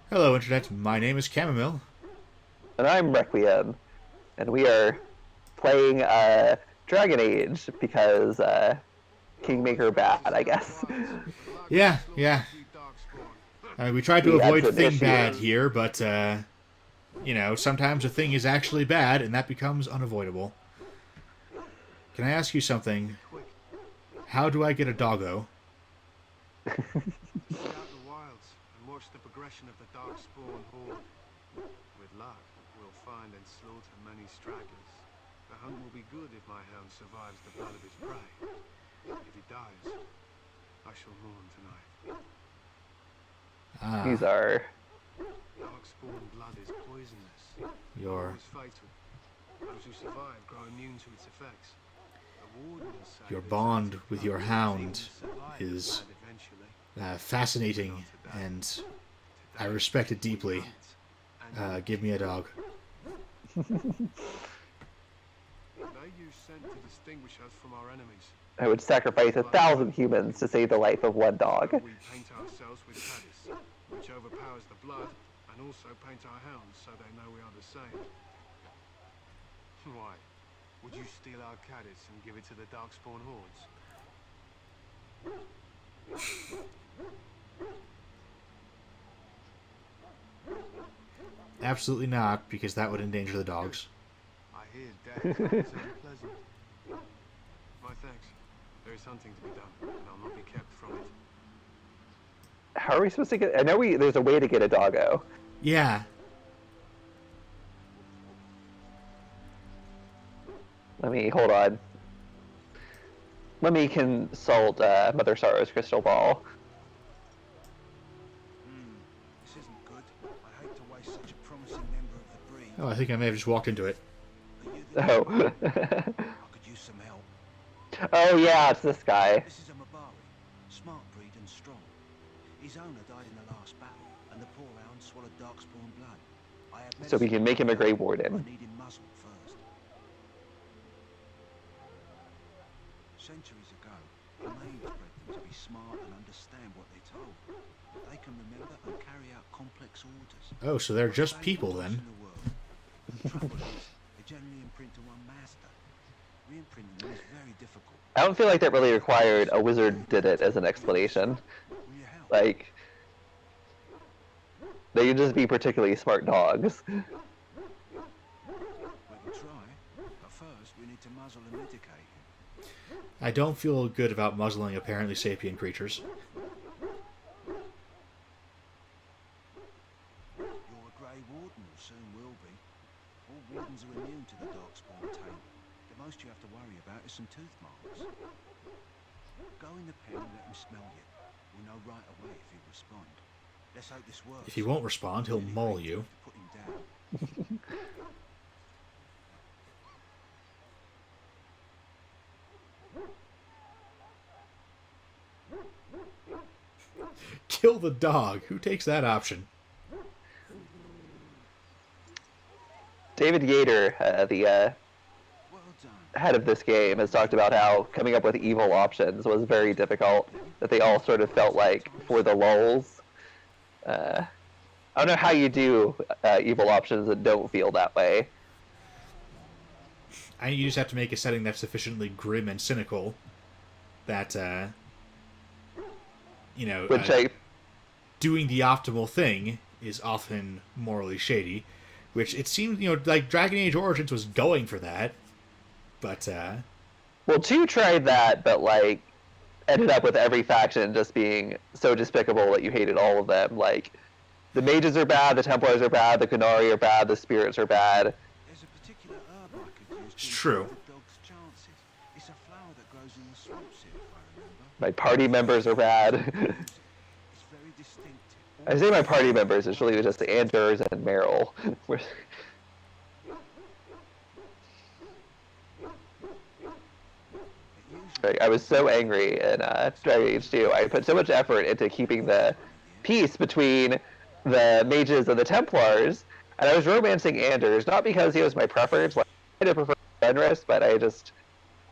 Hello, Internet. My name is Chamomile. And I'm Requiem, and we are playing Dragon Age because Kingmaker bad, I guess. Yeah. We tried to We had avoid some thing bad issues. here, but, sometimes a thing is actually bad, and that becomes unavoidable. Can I ask you something? How do I get a doggo? Scout the wilds and watch the progression of the darkspawn horde. With luck, we'll find and slaughter many stragglers. The hunt will be good if my hound survives the blood of his prey. If he dies, I shall mourn tonight. These Ah, are Darkspawn blood is poisonous, not your always fatal. Those who survive grow immune to its effects. The wardens say your the tainted bond with blood your will hound survive the is blood eventually. fascinating, Not today. and I Today, respect it we deeply. hunt and Give me a dog. they use scent to distinguish us from our enemies. I would sacrifice 1,000 humans to save the life of one dog. So we paint ourselves with caddis, which overpowers the blood, and also paint our hounds so they know we are the same. Why? Would you steal our caddis and give it to the darkspawn hordes? Absolutely not, because that would endanger the dogs. I hear death is unpleasant. My thanks. There is hunting to be done, and I'll not be kept from it. How are we supposed to get? I know there's a way to get a doggo. Yeah. Hold on. Let me consult Mother Sorrow's crystal ball. This isn't good. I hate to waste such a promising member of the breed. Oh, I think I may have just walked into it. Are you the Oh. I could use some help. Oh yeah, it's this guy. This is a Mabari, smart breed and strong. His owner died in the last battle, and the poor hound swallowed darkspawn blood. I have So we can make him a Grey Warden. I need him muzzled first. Centuries ago, the maids bred them to be smart and understand what they're told. They can remember and carry out complex orders. Oh, so they're just people then. The trouble is, they generally imprint to one master. Re-imprinting them is very difficult. I don't feel like that really required a wizard did it as an explanation. Will you help? Like, they could just be particularly smart dogs. We can try, but first we need to muzzle and mitigate him. I don't feel good about muzzling apparently sapient creatures. You're a Grey Warden, or soon will be. All wardens are immune to the darkspawn taint. The most you have to worry about is some tooth marks. Go in the pen and let him smell you. We'll know right away if he'll respond. Let's hope this works. If he won't respond, he'll maul you. Put him down. Kill the dog. Who takes that option? David Yater, the Well done. head of this game, has talked about how coming up with evil options was very difficult. That they all sort of felt like for the lulz. I don't know how you do evil options that don't feel that way. You just have to make a setting that's sufficiently grim and cynical that, Which I doing the optimal thing is often morally shady. Which it seems, like Dragon Age Origins was going for that. But, well, 2 tried that, but like ended up with every faction just being so despicable that you hated all of them. Like, the mages are bad, the Templars are bad, the Qunari are bad, the spirits are bad. There's a particular herb I could use It's to true. improve the dog's chances. It's a flower that grows in the swamps here, if I remember. My party members are bad. It's very distinctive. I say my party members, it's really just Anders and Meryl. Like, I was so angry in Dragon Age 2. I put so much effort into keeping the peace between the mages and the Templars, and I was romancing Anders, not because he was my preference. Like, I did prefer Fenris, but I just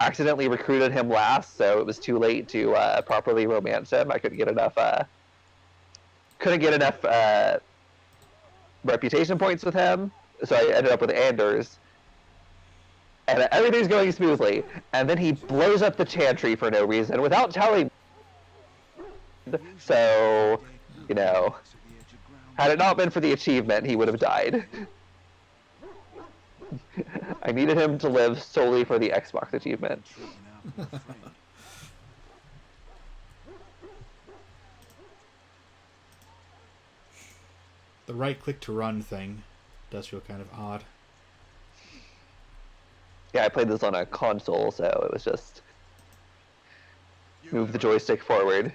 accidentally recruited him last, so it was too late to properly romance him. I couldn't get enough reputation points with him. So I ended up with Anders, and everything's going smoothly. And then he blows up the chantry for no reason without telling. So, you know, had it not been for the achievement, he would have died. I needed him to live solely for the Xbox achievement. The right click to run thing does feel kind of odd. Yeah, I played this on a console, so it was just move the joystick forward.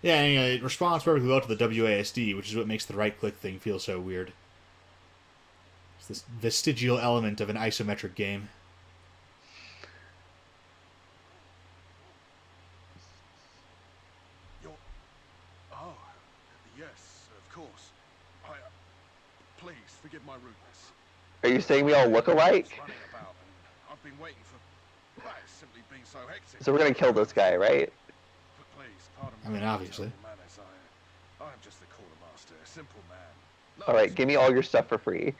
Yeah, and, it responds perfectly well to the WASD, which is what makes the right click thing feel so weird. It's this vestigial element of an isometric game. Oh, yes, of course. Please forgive my rudeness. Are you saying we all look alike? Running about, and I've been waiting for. Well, it's simply been so hectic. So we're gonna kill this guy, right? But please, pardon me. I mean, obviously. Manners. I am just the quartermaster, a simple man. All right, give me all your stuff for free.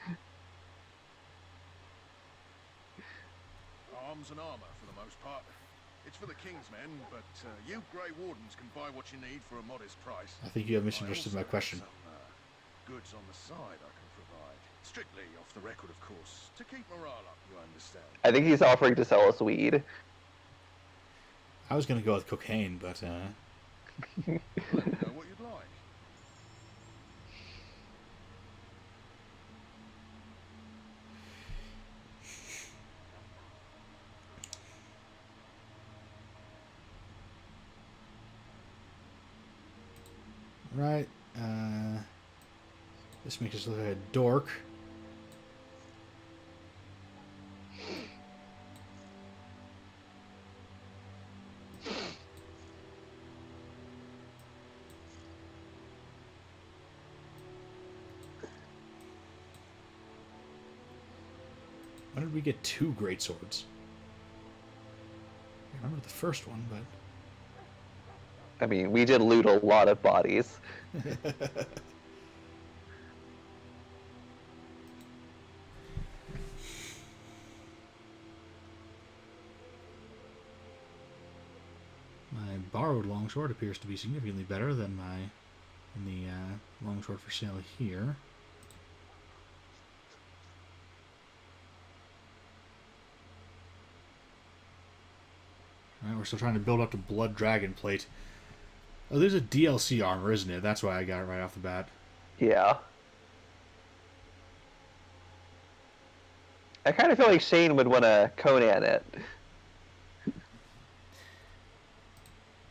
Arms and armor for the most part. It's for the king's men, but you Grey Wardens can buy what you need for a modest price. I think you have misunderstood my question. Some goods on the side I can provide. Strictly off the record, of course. To keep morale up, you understand. I think he's offering to sell us weed. I was going to go with cocaine, but... Let me know what you'd like. Right. This makes us look like a dork. When did we get 2 great swords? I remember the first one, but... I mean, we did loot a lot of bodies. My borrowed longsword appears to be significantly better than the longsword for sale here. Alright, we're still trying to build up to Blood Dragon Plate. Oh, there's a DLC armor, isn't it? That's why I got it right off the bat. Yeah. I kind of feel like Shane would want to Conan it.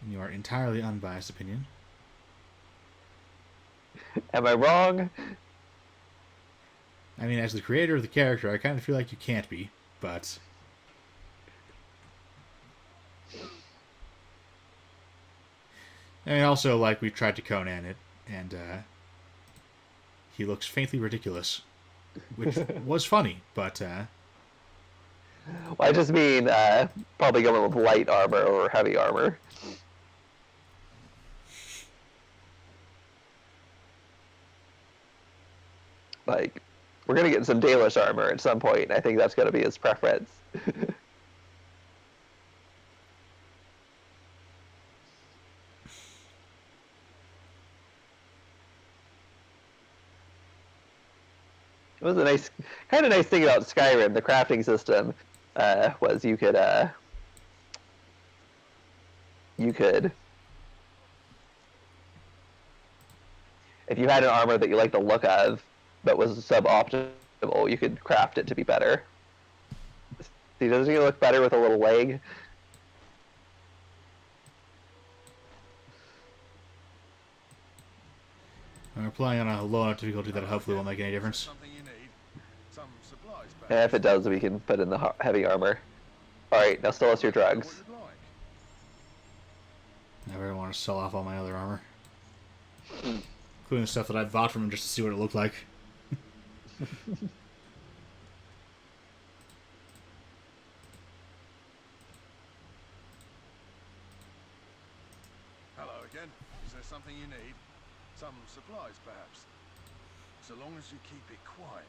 In your entirely unbiased opinion. Am I wrong? I mean, as the creator of the character, I kind of feel like you can't be, but... I mean, also, like, we tried to Conan it, and he looks faintly ridiculous, which was funny, but... Well, I just mean probably going with light armor or heavy armor. Like, we're going to get some Dalish armor at some point. I think that's going to be his preference. It was a nice, kind of nice thing about Skyrim, the crafting system, was you could, if you had an armor that you liked the look of, but was suboptimal, you could craft it to be better. See, doesn't he look better with a little leg? We're playing on a low enough difficulty that hopefully won't make any difference. Something you need. Some supplies, And if it does, we can put in the heavy armor. Alright, now sell us your drugs. I really want to sell off all my other armor. Including the stuff that I bought from him just to see what it looked like. Hello again. Is there something you need? Some supplies, perhaps? so long as you keep it quiet.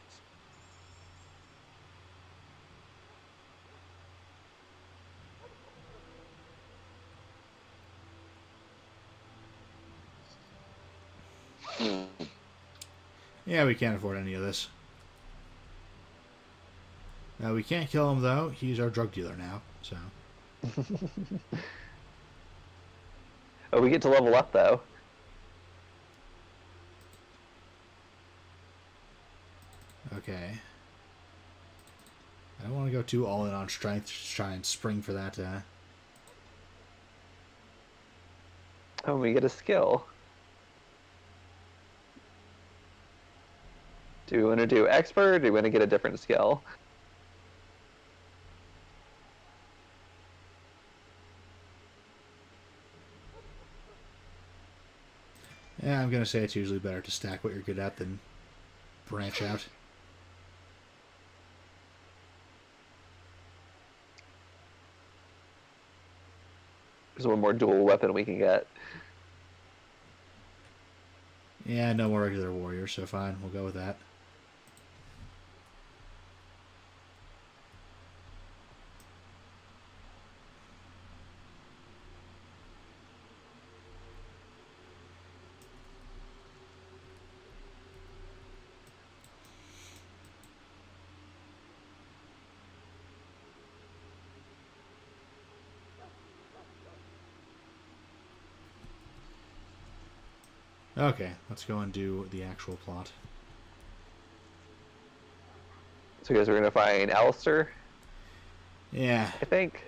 Yeah, we can't afford any of this. We can't kill him, though. He's our drug dealer now, so... Oh, we get to level up, though. Okay. I don't want to go too all in on strength, just try and spring for that, Oh, we get a skill. Do we want to do expert, or do we want to get a different skill? Yeah, I'm going to say it's usually better to stack what you're good at than branch out. There's one more dual weapon we can get. Yeah, no more regular warriors, so fine, we'll go with that. Okay, let's go and do the actual plot. So, guys, we're gonna find Alistair, Yeah. I think.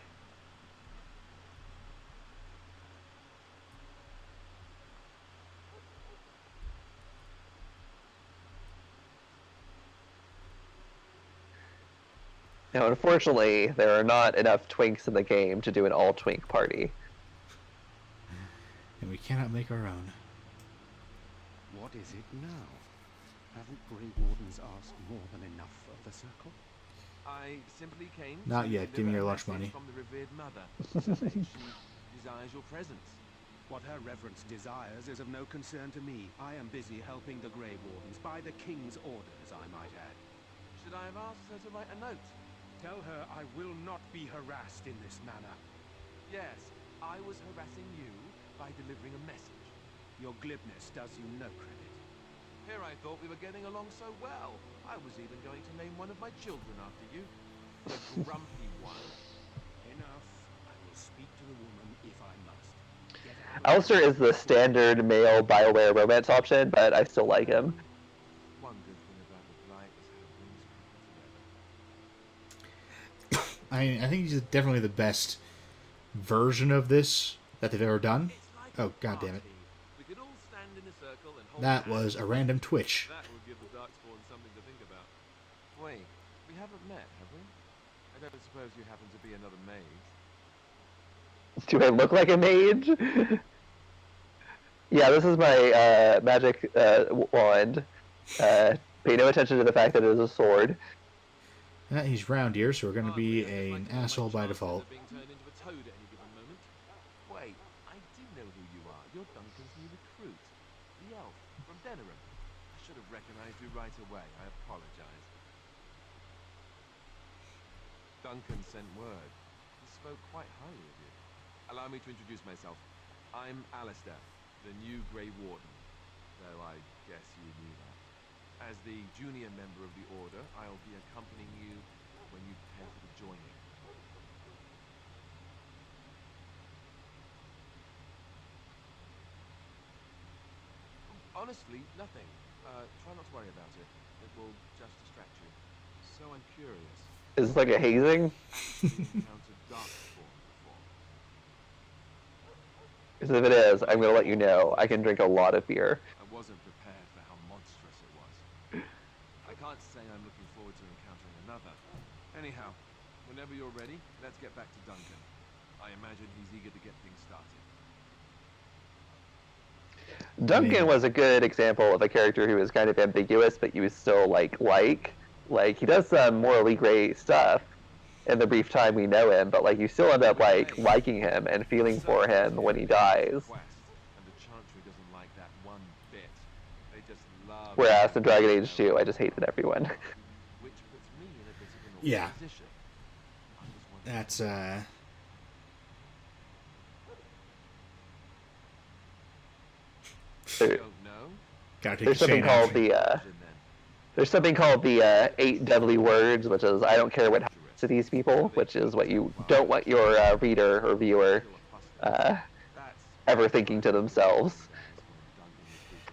Now, unfortunately, there are not enough twinks in the game to do an all-twink party. And we cannot make our own. What is it now? Haven't Grey Wardens asked more than enough of the circle? I simply came Not to yet. Give me deliver your a lunch message money. from the revered mother. She desires your presence. What her reverence desires is of no concern to me. I am busy helping the Grey Wardens by the King's orders, I might add. Should I have asked her to write a note? Tell her I will not be harassed in this manner. Yes, I was harassing you by delivering a message. Your glibness does you no credit. Here I thought we were getting along so well. I was even going to name one of my children after you. The grumpy one. Enough. I will speak to the woman if I must. Get out. Alistair is the standard male BioWare romance option, but I still like him. One good thing about the blight is how it brings people together. I think he's definitely the best version of this that they've ever done. It's like Oh, a God damn it. party. We could all stand in a circle and hold That hands. was a random twitch. That would give the Darkspawn something to think about. Wait, we haven't met, have we? I don't suppose you happen to be another mage. Do I look like a mage? Yeah, this is my magic wand. Pay no attention to the fact that it is a sword. He's round here, so we're going to be Hardly, an I'd like to know my asshole by chances default. of being turned into a toad at any given moment. Wait, I do know who you are. You're Duncan's new recruit. The elf from Denerim. I should have recognized you right away. I apologize. Duncan sent word. He spoke quite highly of you. Allow me to introduce myself. I'm Alistair, the new Grey Warden. Though I guess you knew that. As the junior member of the Order, I'll be accompanying you when you prepare for the joining. Honestly, nothing. Try not to worry about it. It will just distract you. So I'm curious. Is this like a hazing? Have you encountered Darkspawn before? Because if it is, I'm going to let you know. I can drink a lot of beer. I wasn't prepared for how monstrous it was. I can't say I'm looking forward to encountering another. Anyhow, whenever you're ready, let's get back to Duncan. I imagine he's eager to get things started. Duncan was a good example of a character who was kind of ambiguous, but you still like. Like, he does some morally gray stuff in the brief time we know him, but like you still end up like liking him and feeling for him when he dies. And the Chantry doesn't like that one bit. They just love Whereas in Dragon Age 2, I just hated everyone. which puts me in a bit of an awkward Yeah. position. I was wondering That's you There- don't know? gotta take there's the something chain called out. the Then. there's something called the 8 deadly words, which is I don't care what happens to these people, which is what you don't want your reader or viewer That's ever thinking to themselves.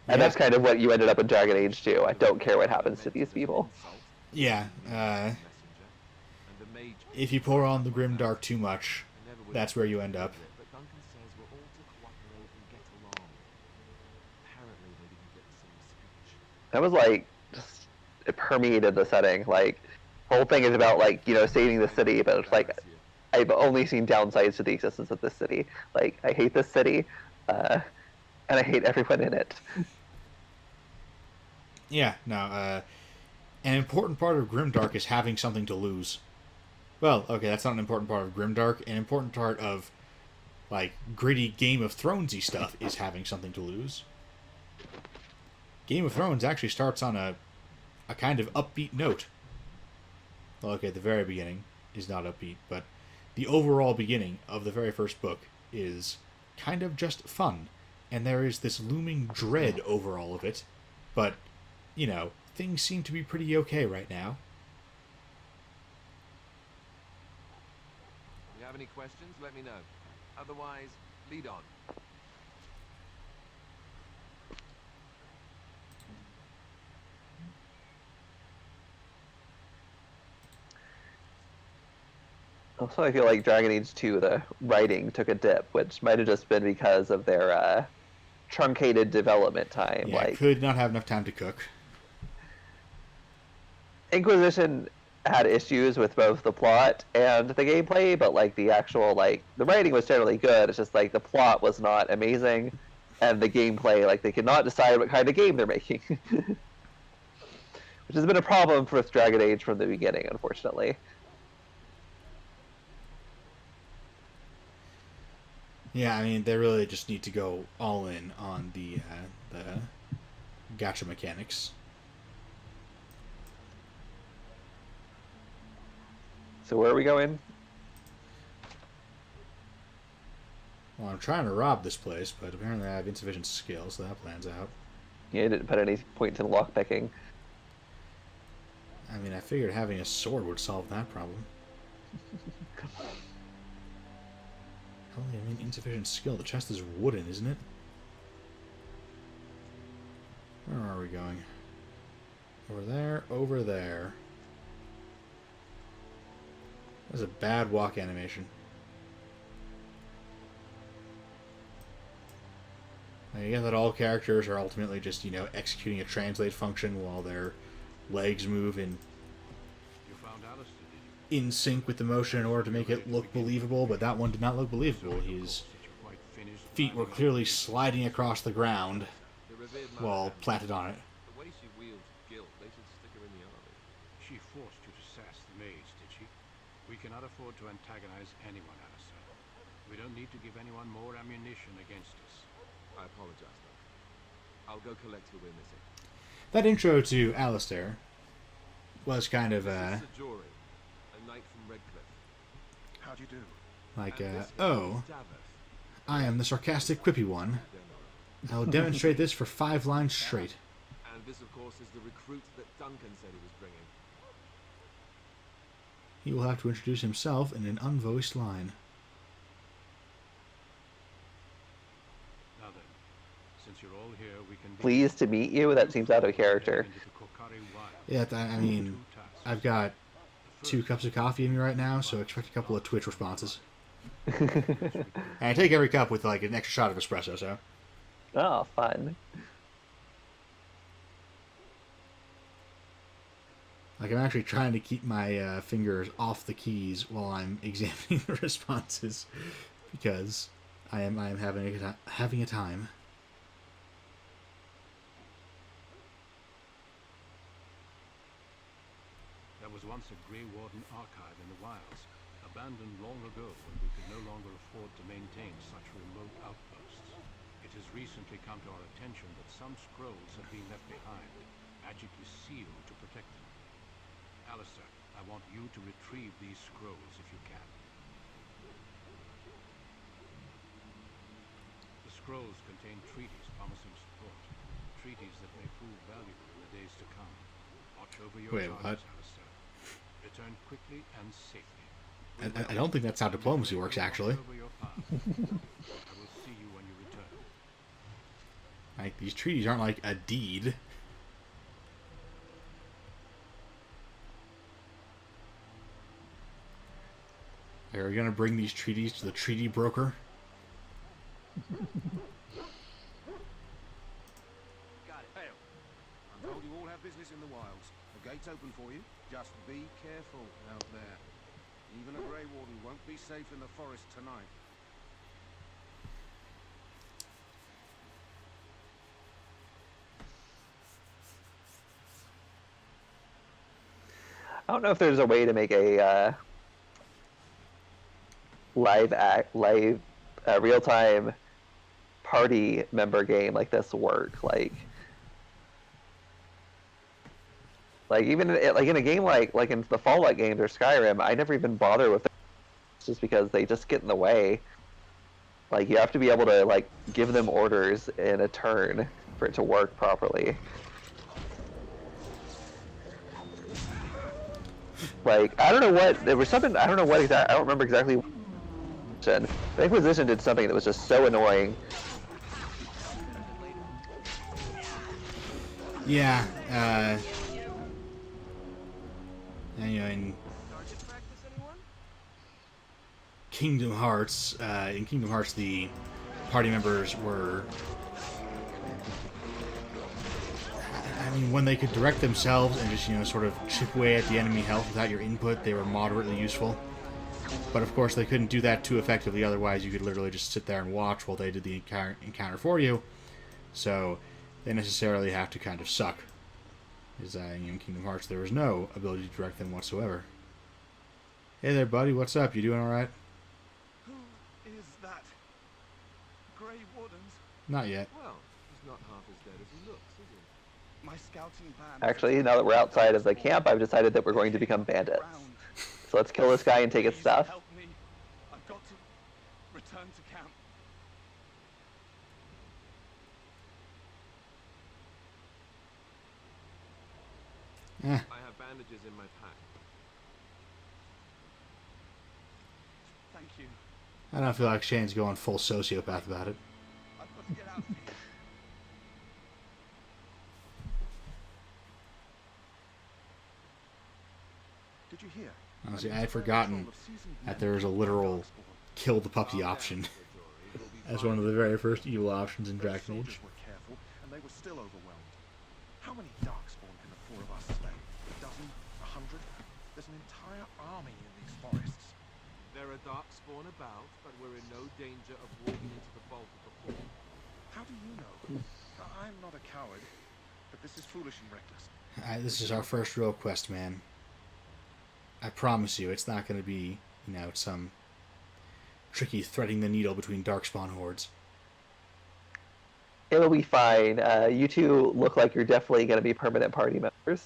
And Yeah. that's kind of what you ended up in Dragon Age 2. I don't care what happens to these people. Yeah. If you pour on the grimdark too much, that's where you end up. But Duncan says we're all to cooperate and get along. Apparently they didn't get the same speech. That was like just it permeated the setting. Like whole thing is about like, you know, saving the city, but it's like I've only seen downsides to the existence of this city. Like I hate this city, and I hate everyone in it. Yeah, no, an important part of Grimdark is having something to lose. Well, okay, that's not an important part of Grimdark. An important part of, like, gritty Game of Thronesy stuff is having something to lose. Game of Thrones actually starts on a kind of upbeat note. Well, okay, the very beginning is not upbeat, but the overall beginning of the very first book is kind of just fun. And there is this looming dread over all of it, but, you know, things seem to be pretty okay right now. If you have any questions, let me know. Otherwise, lead on. Also, I feel like Dragon Age 2, the writing took a dip, which might have just been because of their truncated development time. Yeah, Like could not have enough time to cook. Inquisition had issues with both the plot and the gameplay, but like the actual like the writing was generally good. It's just like the plot was not amazing, and the gameplay, like they could not decide what kind of game they're making, which has been a problem for Dragon Age from the beginning, unfortunately. Yeah, I mean, they really just need to go all in on the gacha mechanics. So where are we going? Well, I'm trying to rob this place, but apparently I have insufficient skill, so that plan's out. Yeah, I didn't put any point to lockpicking. I mean, I figured having a sword would solve that problem. Only, I mean, insufficient skill. The chest is wooden, isn't it? Where are we going? Over there, over there. That's a bad walk animation. Now, you get that all characters are ultimately just, you know, executing a translate function while their legs move in You found Alistair, did you? sync with the motion in order to make it look believable, but that one did not look believable. His That you're quite finished feet were planning clearly sliding across the ground The revered while mother, planted on it. the way she wields guilt, they should stick her in the army. She forced you to sass the maids, did she? We cannot afford to antagonize anyone, Alistair. We don't need to give anyone more ammunition against us. I apologize, though. I'll go collect who we're missing. That intro to Alistair was kind of This is Sir Jory, a knight from Redcliffe. How'd you do? like, And this oh, is Daveth. I am the sarcastic, quippy one. They're not. I will demonstrate this for 5 lines straight. And this, of course, is the recruit that Duncan said he was bringing. He will have to introduce himself in an unvoiced line. Now then, since you're all here, we can... Pleased to meet you? That seems out of character. Into the Kokari Wilds. Yeah, I mean, Two tasks. I've got The 2 first cups of coffee in me right now, so expect a couple of Twitch is responses. And I take every cup with like an extra shot of espresso, so. Oh, fun. Like, I'm actually trying to keep my fingers off the keys while I'm examining the responses, because I am having a time. There was once a Grey Warden archive in the wilds, abandoned long ago when we could no longer afford to maintain such remote outposts. It It has recently come to our attention that some scrolls have been left behind, magically sealed to protect them. Alistair, I want you to retrieve these scrolls if you can. The scrolls contain treaties promising support, treaties that may prove valuable in the days to come. Watch over your Wait, what? targets, Alistair. Return quickly and safely. I don't think that's how diplomacy works, actually. Watch over your path. I will see you when you return. Like, these treaties aren't like a deed. Are we gonna bring these treaties to the treaty broker? Got it. Hail. I'm told you all have business in the wilds. The gate's open for you. Just be careful out there. Even a Grey Warden won't be safe in the forest tonight. I don't know if there's a way to make a real-time party member game like this work. Like even in a game like in the Fallout games or Skyrim, I never even bother with it just because they just get in the way. Like, you have to be able to like give them orders in a turn for it to work properly. Like, I don't know what, there was something, I don't know what exact, I don't remember exactly what. The Inquisition did something that was just so annoying. Yeah, and, you know, in Kingdom Hearts, the party members were, I mean, when they could direct themselves and just, you know, sort of chip away at the enemy health without your input, they were moderately useful. But of course, they couldn't do that too effectively, otherwise you could literally just sit there and watch while they did the encounter for you. So, they necessarily have to kind of suck. Because in Kingdom Hearts, there was no ability to direct them whatsoever. Hey there, buddy, what's up? You doing alright? Who is that? Grey Wardens? Not yet. Well, he's not half as dead as he looks, is he? My scouting band. Actually, now that we're outside of the camp, I've decided that we're going to become bandits. So let's kill this guy and take his stuff. Help me. I've got to return to camp. I have bandages in my pack. Thank you. I don't feel like Shane's going full sociopath about it. I've got to get out of here. Did you hear? Honestly, I had forgotten that there was a literal kill the puppy option as one of the very first evil options in Dragon Soldiers Age. were careful, and they were still overwhelmed. How many darkspawn can the four of us slay? A dozen? 100? There's an entire army in these forests. There are darkspawn about, but we're in no danger of walking into the bulk of the horde. How do you know? I'm not a coward, but this is foolish and reckless. This is our first real quest, man. I promise you, it's not going to be, you know, some tricky threading the needle between darkspawn hordes. It'll be fine. You two look like you're definitely going to be permanent party members.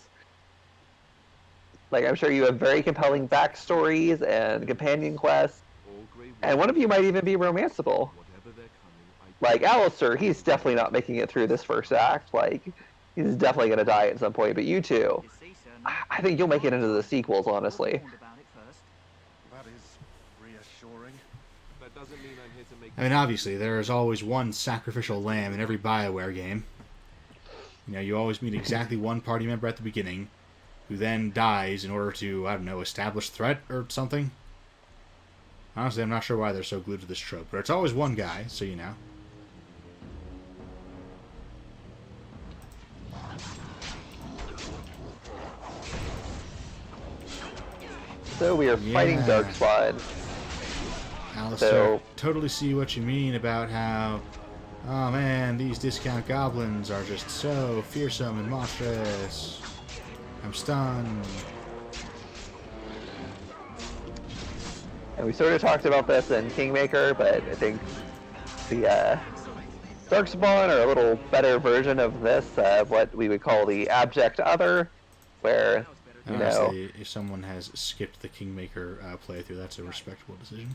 Like, I'm sure you have very compelling backstories and companion quests. And one of you might even be romanceable. Like, Alistair, he's definitely not making it through this first act. Like, he's definitely going to die at some point. But you two, I think you'll make it into the sequels, honestly. That is reassuring. That doesn't mean I'm here to make. I mean, obviously, there is always one sacrificial lamb in every BioWare game. You know, you always meet exactly one party member at the beginning, who then dies in order to, I don't know, establish threat or something. Honestly, I'm not sure why they're so glued to this trope, but it's always one guy, so you know. So we are fighting Yeah. Darkspawn. Alistair, So- totally see what you mean about how, oh man, these discount goblins are just so fearsome and monstrous. I'm stunned. And we sort of talked about this in Kingmaker, but I think the Darkspawn are a little better version of this, what we would call the abject other, where, you know, Honestly, if someone has skipped the Kingmaker playthrough, that's a respectable decision.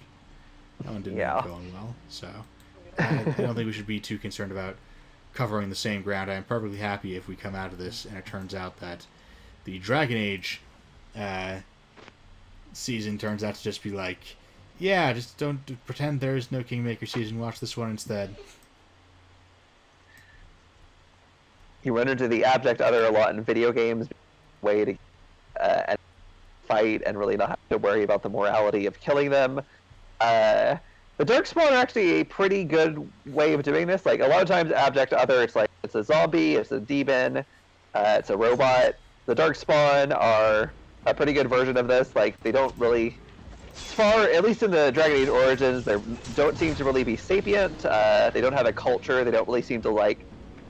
That one didn't end yeah. up going well, so I don't think we should be too concerned about covering the same ground. I'm perfectly happy if we come out of this and it turns out that the Dragon Age season turns out to just be like, yeah, just don't pretend there's no Kingmaker season. Watch this one instead. You run into the abject other a lot in video games, way to and fight and really not have to worry about the morality of killing them. The Darkspawn are actually a pretty good way of doing this. Like, a lot of times abject other, it's like it's a zombie, it's a demon, it's a robot. The Darkspawn are a pretty good version of this. Like, they don't really, as far, at least in the Dragon Age Origins, they don't seem to really be sapient. They don't have a culture. They don't really seem to, like,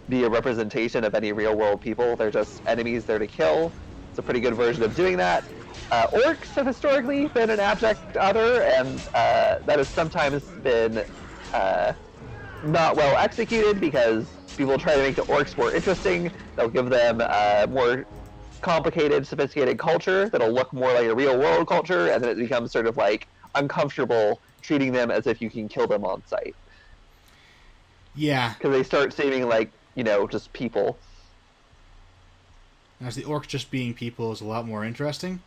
be a representation of any real-world people. They're just enemies there to kill. It's a pretty good version of doing that. Orcs have historically been an abject other, and that has sometimes been not well executed because people try to make the orcs more interesting. They'll give them more complicated, sophisticated culture that'll look more like a real-world culture, and then it becomes sort of like uncomfortable treating them as if you can kill them on sight. Yeah. Because they start seeming like, you know, just people. As the orcs just being people is a lot more interesting.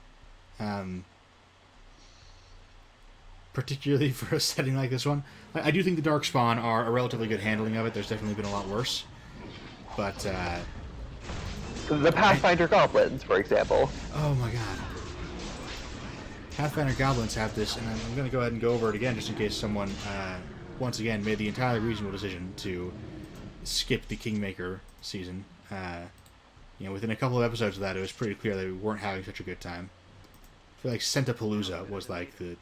Particularly for a setting like this one. I do think the Darkspawn are a relatively good handling of it. There's definitely been a lot worse. But, the Pathfinder goblins, for example. oh my god. Pathfinder goblins have this, and I'm going to go ahead and go over it again just in case someone, once again, made the entirely reasonable decision to skip the Kingmaker season. You know, within a couple of episodes of that, it was pretty clear that we weren't having such a good time. I feel like Sentapalooza was like the...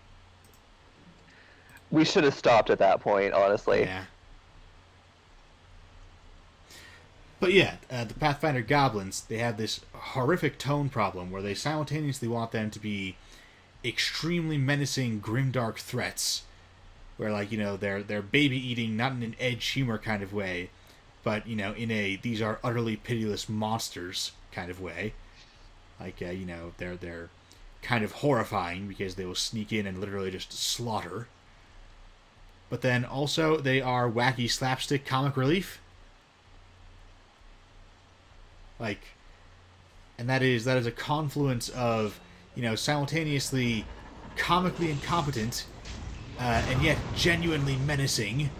We should have stopped at that point, honestly. Yeah. But yeah, the Pathfinder goblins, they have this horrific tone problem where they simultaneously want them to be extremely menacing, grimdark threats, where, like, you know, they're baby eating, not in an edge humor kind of way, but, you know, in a these are utterly pitiless monsters kind of way. Like, you know, they're kind of horrifying because they will sneak in and literally just slaughter. But then also they are wacky slapstick comic relief. Like, and that is a confluence of, you know, simultaneously comically incompetent and yet genuinely menacing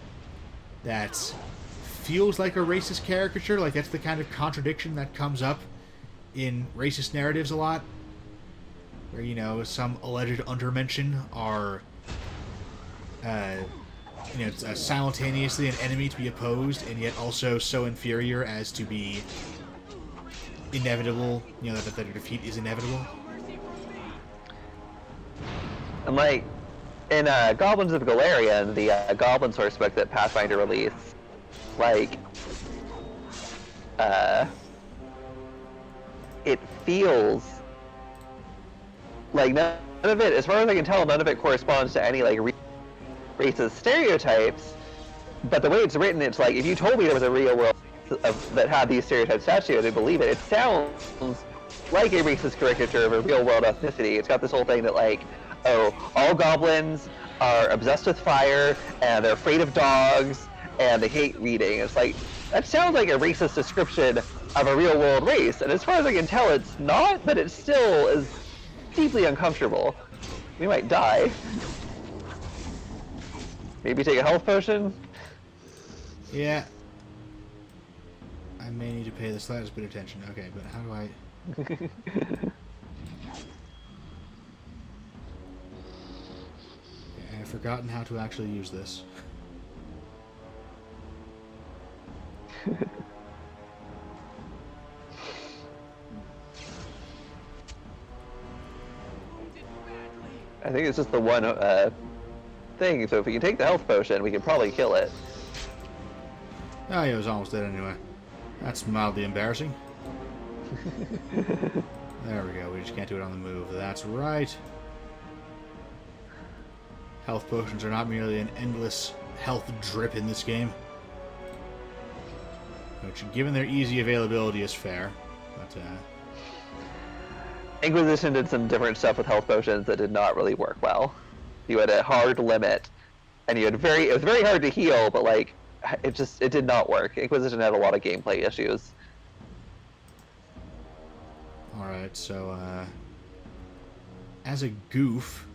that feels like a racist caricature. Like, that's the kind of contradiction that comes up in racist narratives a lot, where, you know, some alleged undermention are you know, simultaneously an enemy to be opposed and yet also so inferior as to be inevitable, you know, that their defeat is inevitable. And, like, in Goblins of Galarian, the Goblin source book that Pathfinder released, like, it feels like none of it, as far as I can tell, none of it corresponds to any, like, racist stereotypes, but the way it's written, it's like, if you told me there was a real world that had these stereotypes attached to it, I'd believe it. It sounds like a racist caricature of a real world ethnicity. It's got this whole thing that, like, oh, all goblins are obsessed with fire, and they're afraid of dogs, and they hate reading. It's like, that sounds like a racist description of a real world race, and as far as I can tell, it's not, but it still is deeply uncomfortable. We might die. Maybe take a health potion? Yeah. I may need to pay the slightest bit of attention. Okay, but how do I... Okay, I've forgotten how to actually use this. I think it's just the one thing, so if we can take the health potion, we can probably kill it. Oh, yeah, it was almost dead anyway. That's mildly embarrassing. There we go, we just can't do it on the move. That's right. Health potions are not merely an endless health drip in this game. which, given their easy availability, is fair. But Inquisition did some different stuff with health potions that did not really work well. You had a hard limit, and it was very hard to heal, but like it did not work. Inquisition had a lot of gameplay issues. all right, so as a goof,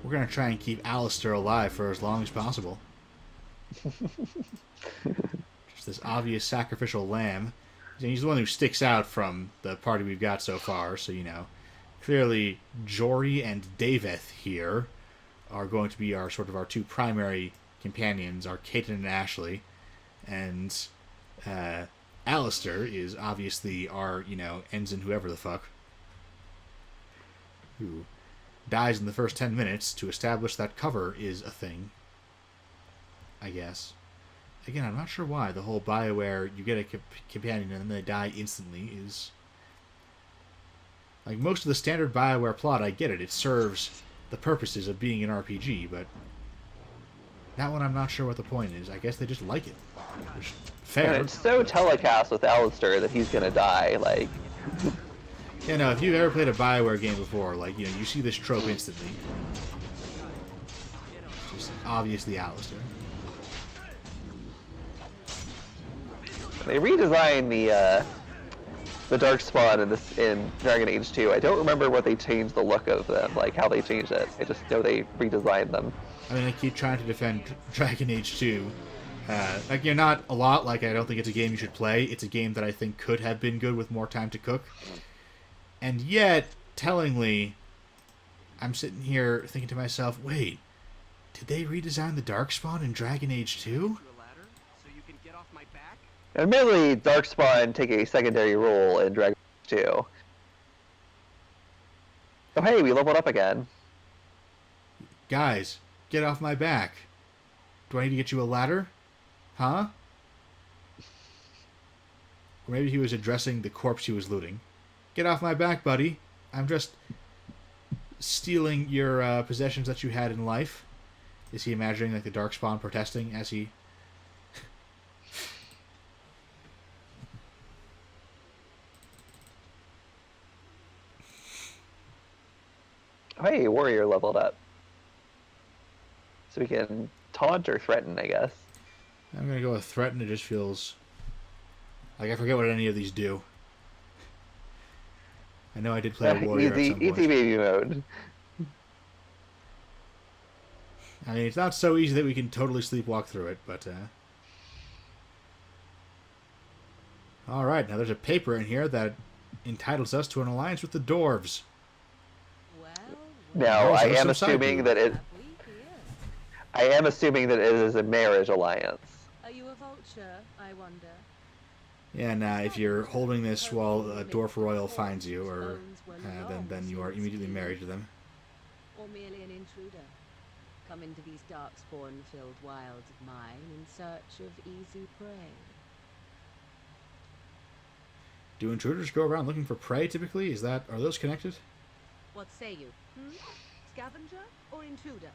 we're gonna try and keep Alistair alive for as long as possible. Just this obvious sacrificial lamb. He's the one who sticks out from the party we've got so far, so you know. Clearly, Jory and Daveth here are going to be our two primary companions, are Caden and Ashley, and Alistair is obviously our, ensign whoever the fuck, who dies in the first 10 minutes to establish that cover is a thing, I guess. Again, I'm not sure why the whole BioWare, you get a companion and then they die instantly is... Like, most of the standard BioWare plot, I get it. It serves the purposes of being an RPG, but that one I'm not sure what the point is. I guess they just like it. Which, fair. And it's so telecast with Alistair that he's gonna die, like... Yeah, no, if you've ever played a BioWare game before, like, you see this trope instantly. Just obviously Alistair. They redesigned the Darkspawn in Dragon Age 2. I don't remember what they changed the look of them, like how they changed it. I just know they redesigned them. I mean, I keep trying to defend Dragon Age 2. Not a lot, like I don't think it's a game you should play. It's a game that I think could have been good with more time to cook. And yet, tellingly, I'm sitting here thinking to myself, wait, did they redesign the Darkspawn in Dragon Age 2? Admittedly, Darkspawn take a secondary role in Dragon Age 2. Oh hey, we leveled up again. Guys, get off my back. Do I need to get you a ladder? Huh? Or maybe he was addressing the corpse he was looting. Get off my back, buddy. I'm just stealing your possessions that you had in life. Is he imagining like the Darkspawn protesting as he... Hey, warrior leveled up. So we can taunt or threaten, I guess. I'm going to go with threaten. It just feels... like I forget what any of these do. I know I did play a warrior at some point. Easy baby mode. I mean, it's not so easy that we can totally sleepwalk through it, but... Alright, now there's a paper in here that entitles us to an alliance with the dwarves. Now, I am assuming that it is a marriage alliance. Are you a vulture, I wonder? Yeah, and if you're holding this while a dwarf royal finds you, or then you are immediately married to them. Or merely an intruder, come into these darkspawn-filled wilds of mine in search of easy prey. Do intruders go around looking for prey typically? Are those connected? What say you? Scavenger or intruder?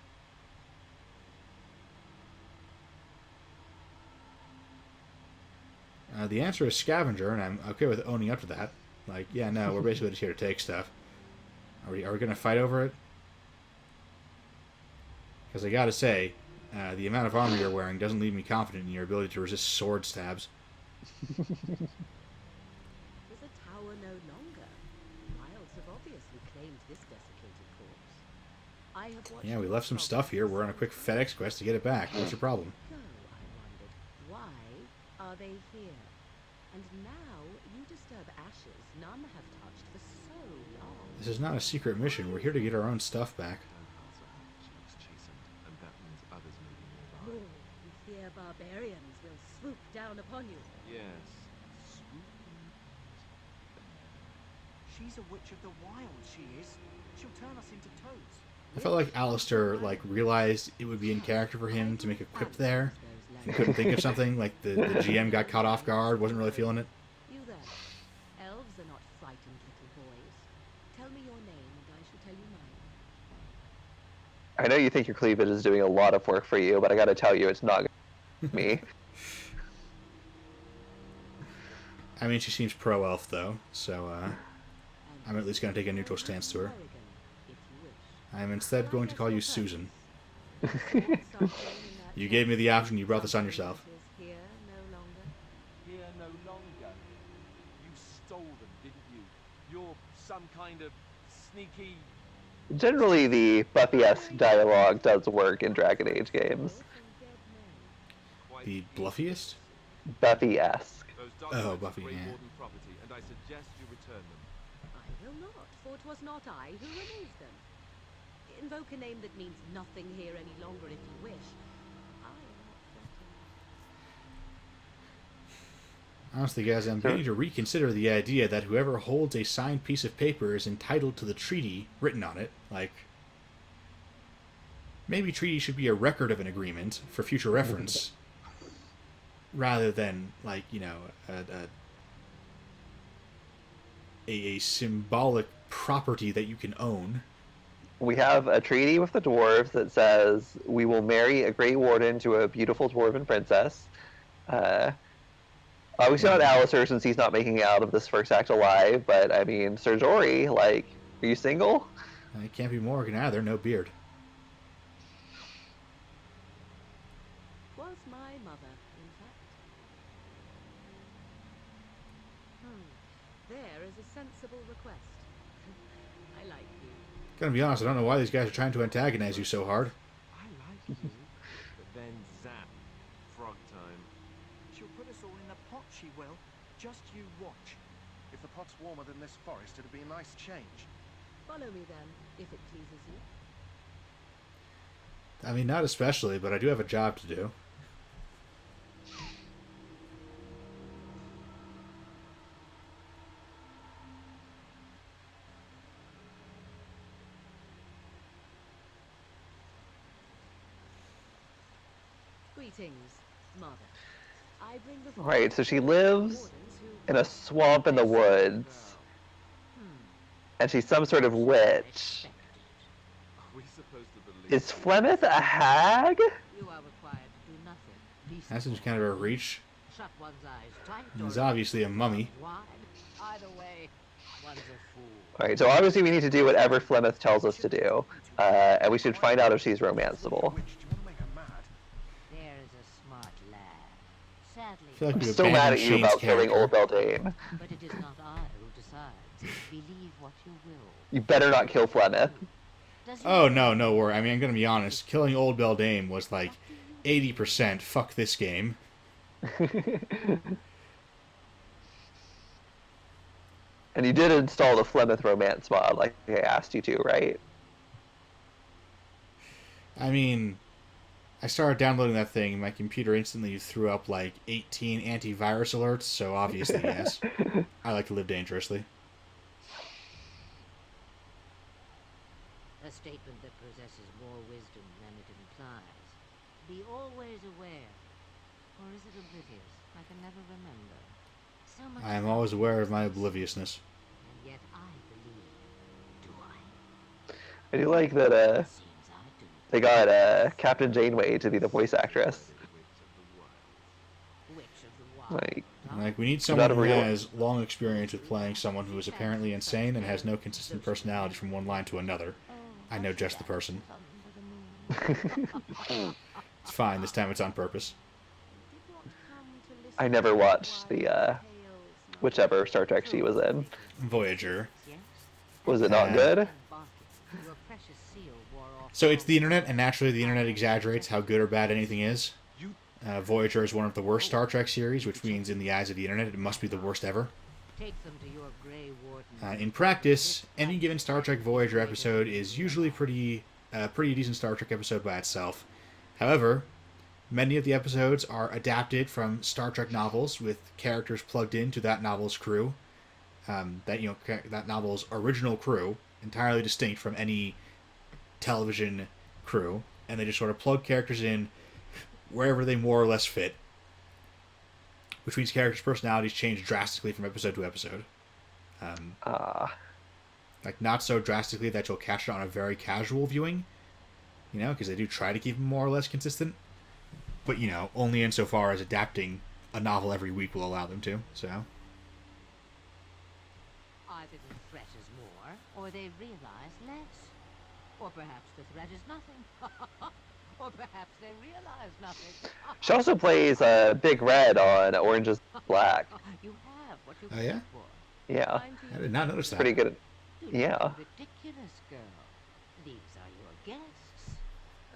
The answer is scavenger, and I'm okay with owning up to that. Like, yeah, no, we're basically just here to take stuff. Are we going to fight over it? Because I gotta say, the amount of armor you're wearing doesn't leave me confident in your ability to resist sword stabs. Is a tower no longer? Wilds have obviously claimed this desiccated corpse. I have watched... Yeah, we left some stuff here. We're on a quick FedEx quest to get it back. What's your problem? So, I wondered, why are they here? And now you disturb ashes none have touched for so long. This is not a secret mission. We're here to get our own stuff back. Oh, you fear barbarians will swoop down upon you. Yes. She's a witch of the wild, she is. She'll turn us into toads. I felt like Alistair realized it would be in character for him to make a quip there. He couldn't think of something, like the GM got caught off guard, wasn't really feeling it. You there. Elves are not frightened little boys. Tell me your name and I shall tell you mine. I know you think your cleavage is doing a lot of work for you, but I gotta tell you, it's not me. I mean, she seems pro-elf, though, so I'm at least going to take a neutral stance to her. I'm instead going to call you Susan. You gave me the option, you brought this on yourself. Here no longer. You stole them, didn't you? You're some kind of sneaky... Generally, the Buffy-esque dialogue does work in Dragon Age games. The bluffiest? Buffy-esque. Those Oh, documents Buffy, are Grey yeah. Warden property, and I suggest you return them. I will not, for it was not I who removed them. Invoke a name that means nothing here any longer if you wish. I am not threatened. Honestly, guys, I'm beginning to reconsider the idea that whoever holds a signed piece of paper is entitled to the treaty written on it. Like, maybe treaty should be a record of an agreement for future reference, rather than, like, you know, a symbolic property that you can own. We have a treaty with the dwarves that says we will marry a Grey Warden to a beautiful dwarven princess. Obviously not Alistair, since he's not making it out of this first act alive, but I mean, Sir Jory, like, are you single? It can't be Morgan either, no beard. Was my mother, in fact. There is a sensible request. I like you. Gonna be honest, I don't know why these guys are trying to antagonize you so hard. I like you. But then zap. Frog time. She'll put us all in a pot, she will. Just you watch. If the pot's warmer than this forest, it'll be a nice change. Follow me then, if it pleases you. I mean, not especially, but I do have a job to do. Greetings, Mother. I bring before Right, so she lives in a swamp in the woods, and she's some sort of witch. Are we supposed to believe... Is Flemeth a hag? You are required to do nothing. Least That seems of kind of a all, reach. shut one's eyes tight. He's or obviously a mummy. wide. Either way, one's a fool. Alright, so obviously we need to do whatever Flemeth tells us to do, and we should find out if she's romanceable. Witch, do you want to make her mad? There is a smart lad. Sadly, I feel like I'm you so mad at abandoned you Shane's about killing character. Old Beldane. but it is not I who decides. Believe what you will. You better not kill Flemeth. Does Oh, your- no, no worry. I mean, I'm gonna be honest. Killing Old Beldame was like 80% fuck this game. And you did install the Flemeth romance mod like I asked you to, right? I mean, I started downloading that thing, and my computer instantly threw up like 18 antivirus alerts, so obviously, yes. I like to live dangerously. A statement that possesses more wisdom than it implies. Be always aware. Or is it oblivious? I can never remember. So much I am always aware of my obliviousness. and yet I believe. Do I? I do like that Seems I do. they got Captain Janeway to be the voice actress. Witch of the wild. Like, Like, we need someone Not a who real- has long experience with playing someone who is apparently insane and has no consistent personality from one line to another. I know just the person. It's fine, this time it's on purpose. I never watched the whichever Star Trek she was in. Voyager. Was it not good? So it's the internet, and naturally the internet exaggerates how good or bad anything is. Voyager is one of the worst Star Trek series, which means in the eyes of the internet it must be the worst ever. Take them to your Grey Warden. In practice, any given Star Trek Voyager episode is usually pretty decent Star Trek episode by itself. However, many of the episodes are adapted from Star Trek novels with characters plugged into that novel's crew. That novel's original crew, entirely distinct from any television crew, and they just sort of plug characters in wherever they more or less fit, which means characters' personalities change drastically from episode to episode. Like, not so drastically that you'll catch it on a very casual viewing, because they do try to keep them more or less consistent, but, only insofar as adapting a novel every week will allow them to, so... either the threat is more, or they realize less. Or perhaps the threat is nothing. Or perhaps they realize nothing. She also plays Big Red on Orange is Black. You have what you Oh, yeah? paid for. Yeah, Time to I did not notice that. pretty good. You Yeah. look ridiculous, girl. These are your guests.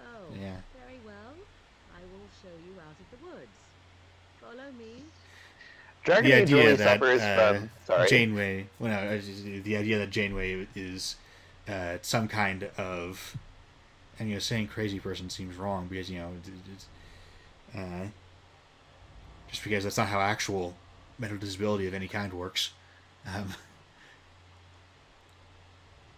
Oh, Yeah. very well. I will show you out of the woods. Follow me. Dragon The Age idea really that suffers from. Sorry. Janeway, well, no, the idea that Janeway is some kind of, and saying crazy person seems wrong because it's, just because that's not how actual mental disability of any kind works.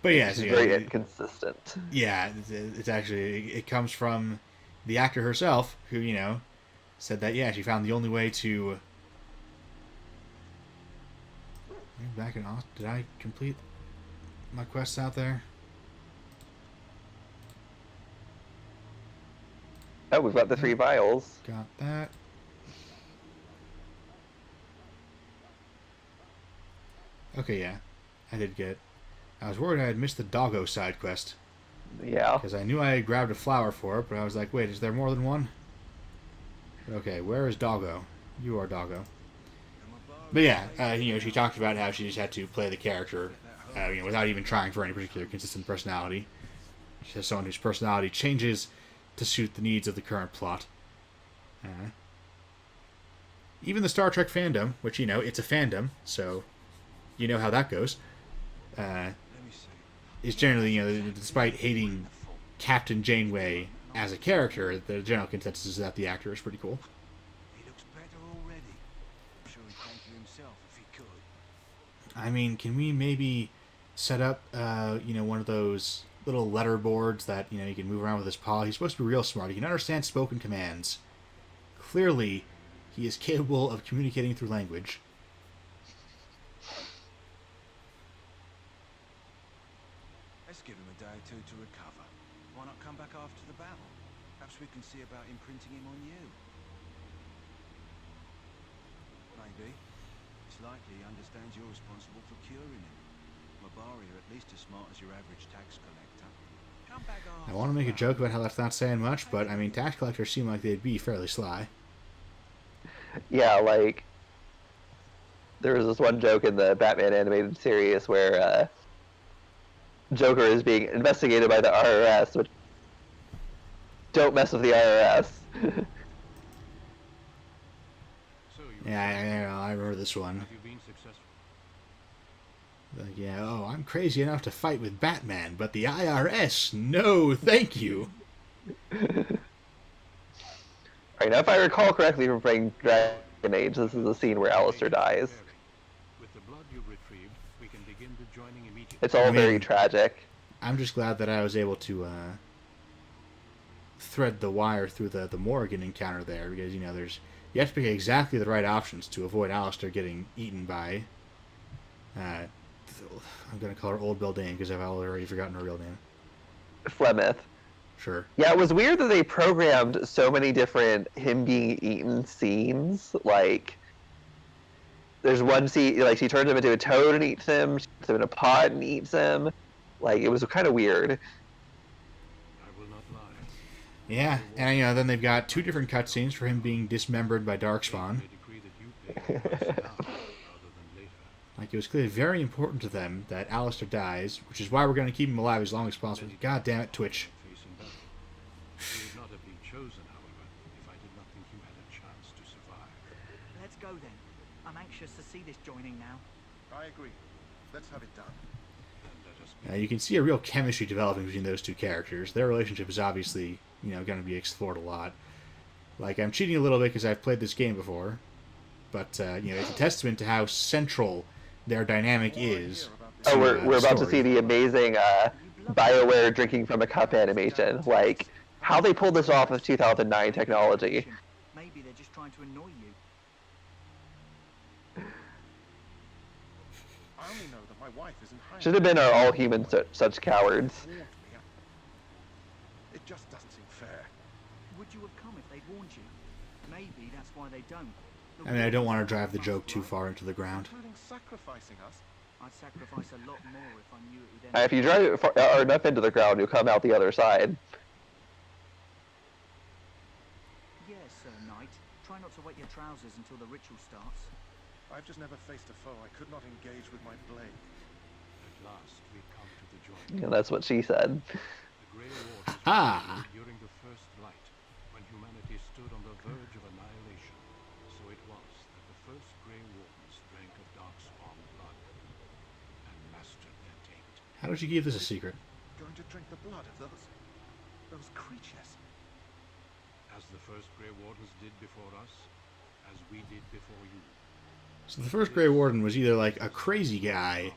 But yeah, She's so, very inconsistent. yeah, it's actually it comes from the actor herself who said that she found the only way to. Back in Austin, did I complete my quests out there? Oh, we've got the 3 vials. Got that. Okay, yeah, I did get. I was worried I had missed the doggo side quest Yeah. because I knew I had grabbed a flower for it, but I was like, wait, is there more than one? Okay, where is doggo? You are doggo. But yeah, she talked about how she just had to play the character, without even trying for any particular consistent personality. She has someone whose personality changes to suit the needs of the current plot. Even the Star Trek fandom, which it's a fandom, so you know how that goes, is generally, despite hating Captain Janeway as a character, the general consensus is that the actor is pretty cool. He looks better already. I'm sure he'd thank you himself if he could. I mean, can we maybe set up, one of those little letter boards that, you can move around with his paw? He's supposed to be real smart. He can understand spoken commands. Clearly, he is capable of communicating through language. Let's give him a day or two to recover. Why not come back after the battle? Perhaps we can see about imprinting him on you. Maybe. It's likely he understands you're responsible for curing him. Mabari are at least as smart as your average tax collector. Come back after. I want to make a joke about how that's not saying much, but, I mean, tax collectors seem like they'd be fairly sly. Yeah, like there was this one joke in the Batman animated series where Joker is being investigated by the IRS, which don't mess with the IRS. So you Yeah, I remember this one. have you been successful? Like, I'm crazy enough to fight with Batman, but the IRS, no, thank you. Right, now if I recall correctly from playing Dragon Age, this is the scene where Alistair dies. With the blood you've retrieved, we can begin the joining immediately. It's all I mean- very tragic. I'm just glad that I was able to thread the wire through the Morrigan encounter there, because, you have to pick exactly the right options to avoid Alistair getting eaten by, I'm going to call her Old Beldane because I've already forgotten her real name. Flemeth. Sure. Yeah, it was weird that they programmed so many different him being eaten scenes. Like, there's one scene, like, she turns him into a toad and eats him, she puts him in a pot and eats him. Like, it was kind of weird. I will not lie. Yeah, and, then they've got 2 different cutscenes for him being dismembered by Darkspawn. I decree that you pay the price now rather than later. Like, it was clearly very important to them that Alistair dies, which is why we're going to keep him alive as long as possible. God damn it, Twitch. Facing battle. You would not have been chosen, however, if I did not think you had a chance to survive. Let's go then. I'm anxious to see this joining now. I agree. Let's have it done. Then let us be. You can see a real chemistry developing between those 2 characters. Their relationship is obviously, going to be explored a lot. Like, I'm cheating a little bit because I've played this game before, but, it's a testament to how central their dynamic is. Oh, we're the about to story. see the amazing BioWare drinking from a cup animation. Like, how they pulled this off with 2009 technology. Maybe they're just trying to annoy you. I only know that my wife isn't hiding. Should have been our all humans such cowards. Warned me. It just doesn't seem fair. Would you have come if they'd warned you? Maybe that's why they don't. I mean, I don't want to drive the joke too far into the ground. Including sacrificing us. I'd sacrifice a lot more if I knew it would end. If you drive it far enough into the ground, you'll come out the other side. Yes, Sir Knight. Try not to wet your trousers until the ritual starts. I've just never faced a foe I could not engage with my blade. At last we come to the joining. And that's what she said. The Grey Wardens Ah. were during the First Light, when humanity stood on the verge of annihilation. So it was that the first Grey Wardens drank of Darkspawn blood and mastered their taint. How did you keep this a secret? Going to drink the blood of those creatures. As the first Grey Wardens did before us, as we did before you. So the first Grey Warden was either like a crazy guy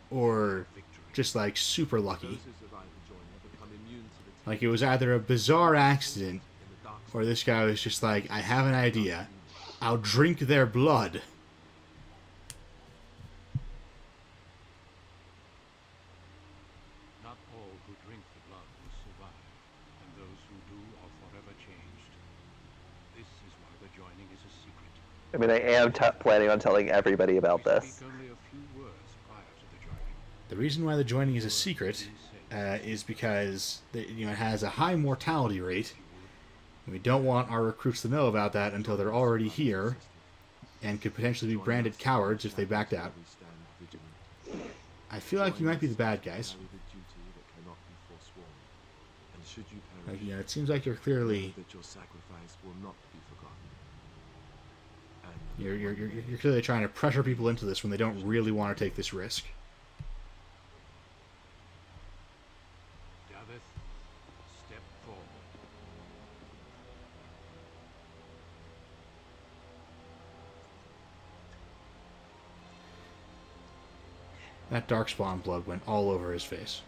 or just like super lucky. Those who survive the joining have become immune to the Like it was either a bizarre accident or this guy was just like, I have an idea. I'll drink their blood. Not all who drink the blood will survive, and those who do are forever changed. This is why the joining is a secret. I mean, I am planning on telling everybody about We this. speak only a few words prior to the joining. The reason why the joining is a secret is because it has a high mortality rate. We don't want our recruits to know about that until they're already here and could potentially be branded cowards if they backed out. we stand vigilant. I feel like you might be the bad guys. Carry the duty that cannot be forsworn. And should you Like, perish, it seems like you're clearly know that your sacrifice will not be forgotten. And you're clearly trying to pressure people into this when they don't really want to take this risk. Daveth, step forward. That Darkspawn blood went all over his face.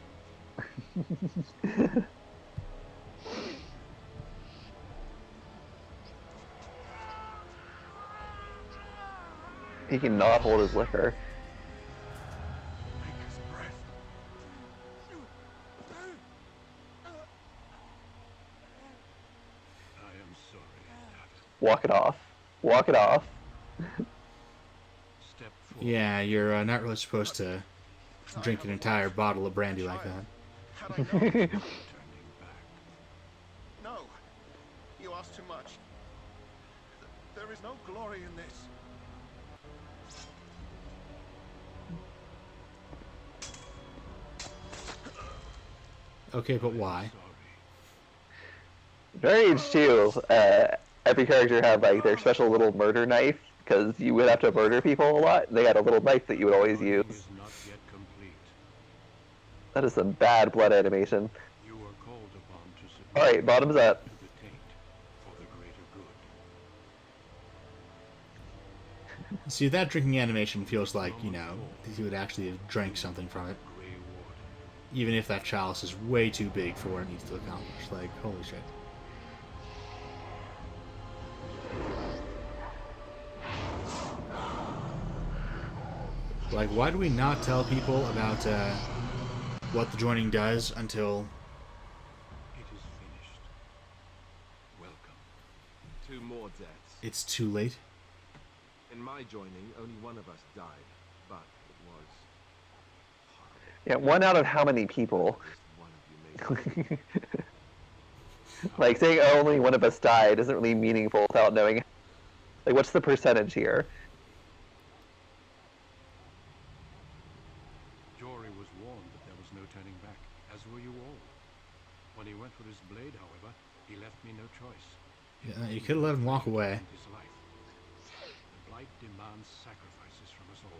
He cannot hold his liquor. Make his breath. I am sorry, Daveth. Walk it off. Walk it off. Step forward. Yeah, you're not really supposed to drink an entire bottle of brandy like that. Had I known. Turning back. No, you ask too much. There is no glory in this. Okay, but why? Sorry. Very age 2, every character had like their special little murder knife, because you would have to murder people a lot. They had a little knife that you would always Joining use. is not yet complete. That is some bad blood animation. You are called upon to submit Alright, bottoms up. to the taint for the greater good. See, that drinking animation feels like, he would actually have drank something from it. Grey Warden. Even if that chalice is way too big for what it needs to accomplish. Like, holy shit. Like, why do we not tell people about what the joining does until It is finished. Welcome. 2 more deaths. it's too late? In my joining, only one of us died, but it was horrible. Yeah, 1 out of how many people? Just one of you made it. Like, saying only one of us died isn't really meaningful without knowing. Like, what's the percentage here? Jory was warned that there was no turning back, as were you all. When he went for his blade, however, he left me no choice. Yeah, you could have let him walk away. His life. The Blight demands sacrifices from us all.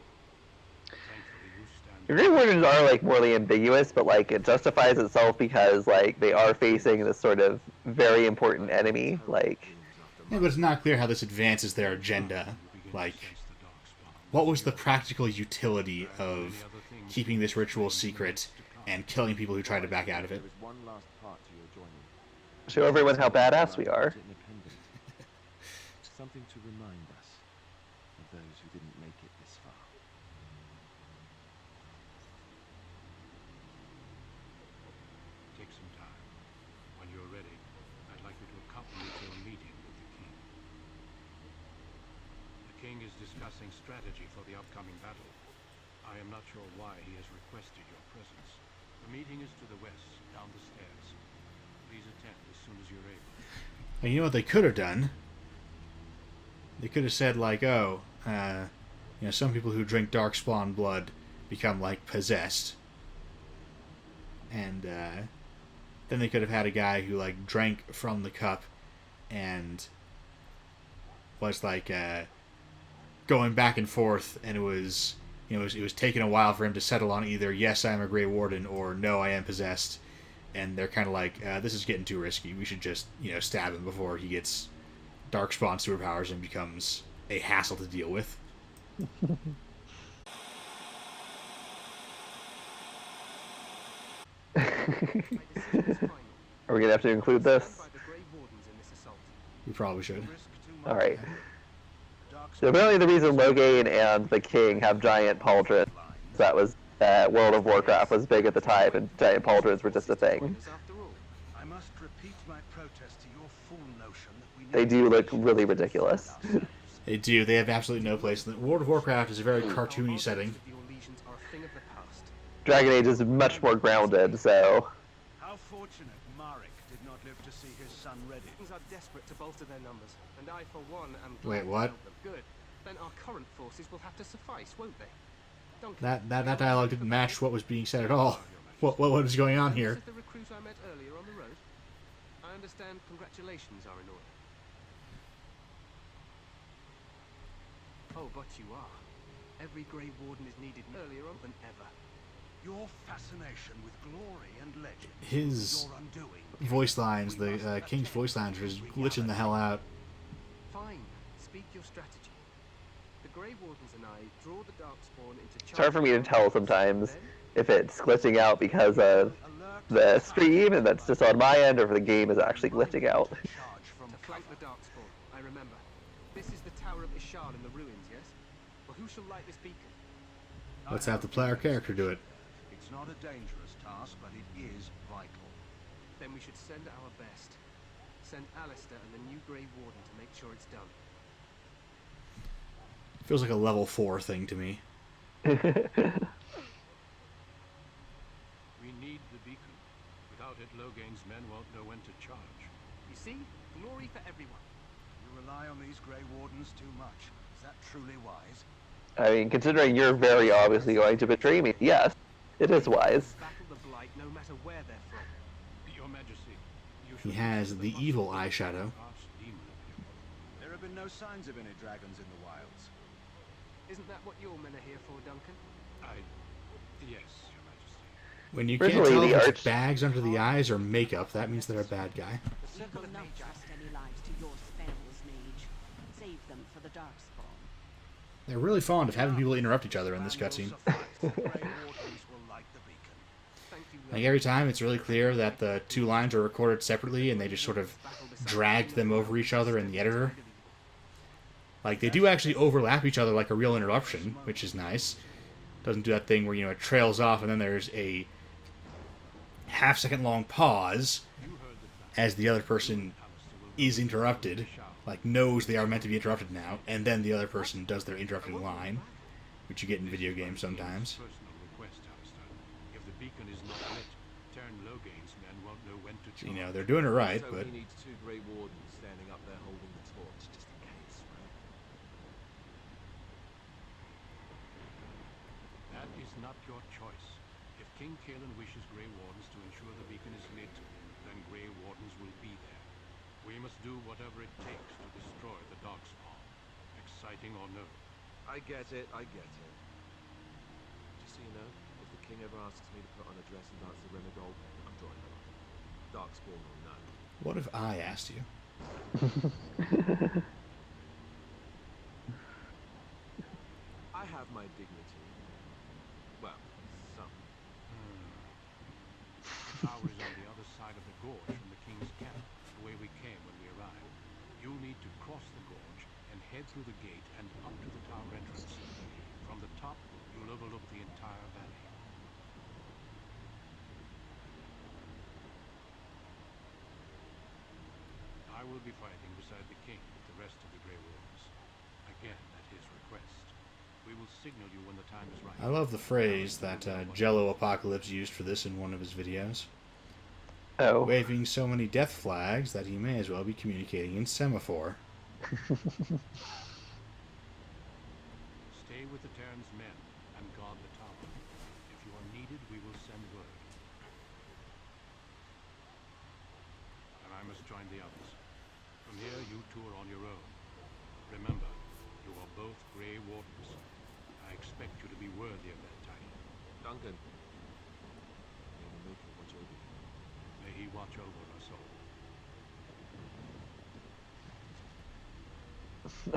Thankfully, you stand. The Grey Wardens are, like, morally ambiguous, but, like, it justifies itself because, like, they are facing this sort of very important enemy. Like, Yeah, but it's not clear how this advances their agenda. Like, what was the practical utility of keeping this ritual secret and killing people who tried to back out of it? There is one last part to your joining. show everyone how badass we are. Independent. Something to remind us of those who didn't make it this far. Take some time. When you're ready, I'd like you to accompany me to a meeting with the king. The king is discussing strategy for the upcoming battle. I I am not sure why he has requested your presence. The meeting is to the west, down the stairs. Please attend as soon as you're able. And you know what they could have done? They could have said, like, oh, you know, some people who drink darkspawn blood become, like, possessed. And then they could have had a guy who, like, drank from the cup and was, like, going back and forth, and it was, you know, it was taking a while for him to settle on either, yes, I am a Grey Warden, or no, I am possessed. And they're kind of like, this is getting too risky. We should just, you know, stab him before he gets darkspawn superpowers and becomes a hassle to deal with. Are we gonna have to include this? We probably should. All right. So apparently the reason Loghain and the king have giant pauldrons, that was World of Warcraft was big at the time, and giant pauldrons were just a thing. I must repeat my protest to your fool notion that we They do look really ridiculous. They do. They have absolutely no place. World of Warcraft is a very cartoony setting. Dragon Age is much more grounded, so... How fortunate Marek did not live to see his son ready. Things are desperate to bolster their numbers, and I, for one, am Wait, glad what? to help them. Good. Then our current forces will have to suffice, won't they? Duncan, That dialogue didn't match what was being said at all. What was going on here? This is the recruit I met earlier on the road. I understand congratulations are in order. Oh, but you are. Every Grey Warden is needed earlier on than ever. Your fascination with glory and legend His your undoing. voice lines, the King's voice lines, are just glitching the hell out. Fine. Speak your strategy. The Grey Wardens and I draw the Darkspawn into It's hard for me to tell sometimes if it's glitching out because of the stream, and that's just on my end, or if the game is actually glitching out. To flank the Darkspawn, I remember. This is the Tower of Ishal in the ruins, yes? Well, who shall light this beacon? Let's have the player character do it. It's not a dangerous task, but it is vital. Then we should send our best. Send Alistair and the new Grey Warden to make sure it's done. Feels like a level 4 thing to me. We need the beacon. Without it, Loghain's men won't know when to charge. You see? Glory for everyone. You rely on these Grey Wardens too much. Is that truly wise? I mean, considering you're very obviously going to betray me, yes, it is wise. Battle the Blight no matter where they're from. Your Majesty, you He should has visit the evil eyeshadow. archdemon of you. There have been no signs of any dragons in the wilds. Isn't that what your men are here for, Duncan? Yes, Your Majesty. When you can't Originally, tell the if arch- it's bags under the eyes or makeup, that means they're a bad guy. The You circle will of not Magi. trust any lives to your spells, mage. Save them for the Darkspawn. They're really fond of having people interrupt each other in this Plan will cutscene. suffice. The Grey Wardens will light the beacon. Thank you, Like every time, it's really clear that the two lines are recorded separately, and they just sort of dragged them over each other in the editor. Like, they do actually overlap each other like a real interruption, which is nice. Doesn't do that thing where, you know, it trails off and then there's a half-second long pause as the other person is interrupted, like knows they are meant to be interrupted now, and then the other person does their interrupting line, which you get in video games sometimes. Personal request, Alistair. If the beacon is not lit, Turn Loghain's men won't know when to charge. You know, they're doing it right, So but he needs 2 Grey Wardens standing up there holding the torch, just in case, right? That is not your choice. If King Kaelin wishes Grey Wardens to ensure the beacon is lit, then Grey Wardens will be there. We must do whatever it takes to destroy the Darkspawn. Exciting or no. I get it, I get it. Just so you know, if the king ever asks me to put on a dress and dance the Renegade, I'm drawing the line. Darkspawn will know. what if I asked you? I have my dignity. Well, some. The tower is on the other side of the gorge from the King's camp, the way we came when we arrived. You'll need to cross the gorge and head through the gate and up to the tower entrance. From the top, you'll overlook the entire valley. I will be fighting beside the King with the rest of the Grey Wardens. Again, at his request. We will signal you when the time is right. I love the phrase that Jello Apocalypse used for this in one of his videos. Oh. Waving so many death flags that he may as well be communicating in semaphore. Stay with the Terran's men and guard the tower. If you are needed, we will send word. And I must join the others. From here, you two are on your own. Remember, you are both Grey Wardens. I expect you to be worthy of that title. Duncan. May the Maker watch over you. May he watch over us all.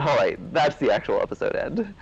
All right, that's the actual episode end.